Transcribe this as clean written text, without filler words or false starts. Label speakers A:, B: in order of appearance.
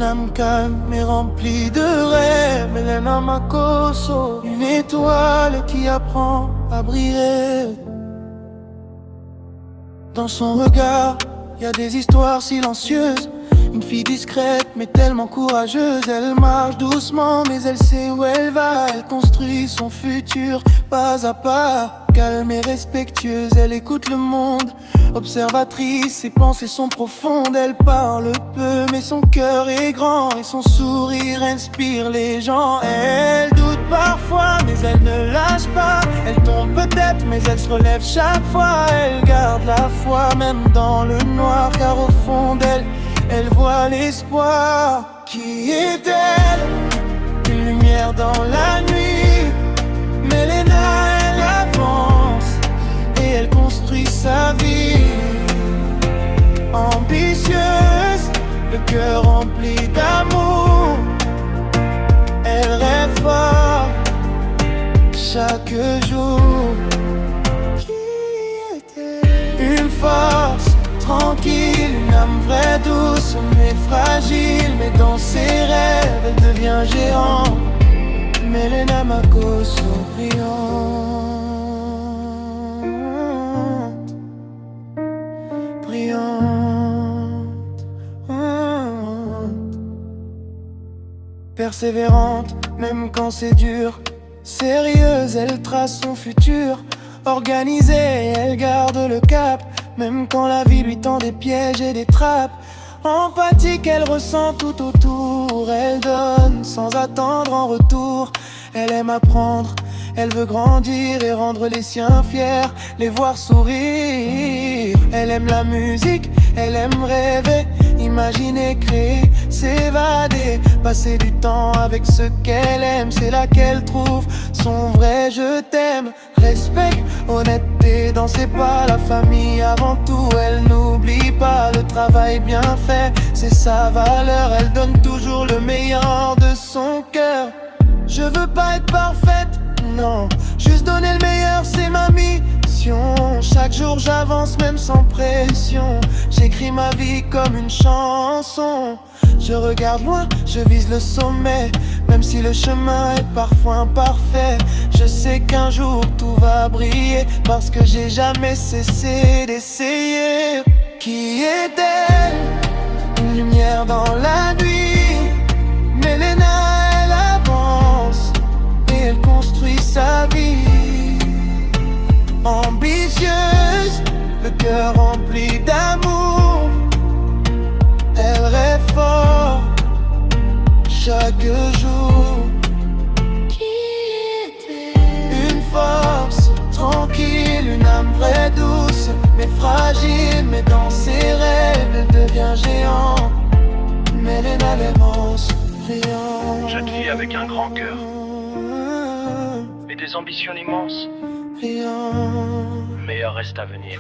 A: âme calme et remplie de rêves. Elena Makosso, une étoile qui apprend à briller. Dans son regard, y a des histoires silencieuses. Une fille discrète mais tellement courageuse. Elle marche doucement mais elle sait où elle va. Elle construit son futur pas à pas. Calme et respectueuse, elle écoute le monde. Observatrice, ses pensées sont profondes. Elle parle peu mais son cœur est grand. Et son sourire inspire les gens. Elle doute parfois mais elle ne lâche pas. Elle tombe peut-être mais elle se relève chaque fois. Elle garde la foi même dans le noir. Car au fond d'elle, elle voit l'espoir. Qui est-elle? Une lumière dans la nuit. Mélena, elle avance et elle construit sa vie. Ambitieuse, le cœur rempli d'amour. Elle rêve fort chaque jour. Qui est-elle? Une force tranquille, une âme vraie douce mais fragile. Mais dans ses rêves, elle devient géante. Elena Makosso, brillante, brillante, persévérante, même quand c'est dur. Sérieuse, elle trace son futur. Organisée, elle garde le cap, même quand la vie lui tend des pièges et des trappes. Empathique, elle ressent tout autour. Elle donne sans attendre en retour. Elle aime apprendre, elle veut grandir et rendre les siens fiers, les voir sourire. Elle aime la musique, elle aime rêver, imaginer, créer, s'évader. Passer du temps avec ceux qu'elle aime, c'est là qu'elle trouve son vrai je t'aime. Respect, honnêteté dans ses pas, la famille avant tout. Elle n'oublie pas le travail bien fait, c'est sa valeur. Elle donne toujours le meilleur de son cœur. Je veux pas être parfaite, non, juste donner le meilleur, c'est ma mission. Chaque jour j'avance même sans pression. J'écris ma vie comme une chanson. Je regarde loin, je vise le sommet. Même si le chemin est parfois imparfait, je sais qu'un jour tout va briller. Parce que j'ai jamais cessé d'essayer. Qui est-elle? Une lumière dans la nuit. Mélena, elle avance et elle construit sa vie. Ambitieuse, le cœur rempli d'amour. Elle rêve fort chaque jour. Qui est-elle? Une force tranquille, une âme vraie douce mais fragile. Mais dans ses rêves, elle devient géante. Mélena l'immense, brillante.
B: Jeune fille avec un grand cœur et des ambitions immenses.
A: Brillante.
B: Le meilleur reste à venir.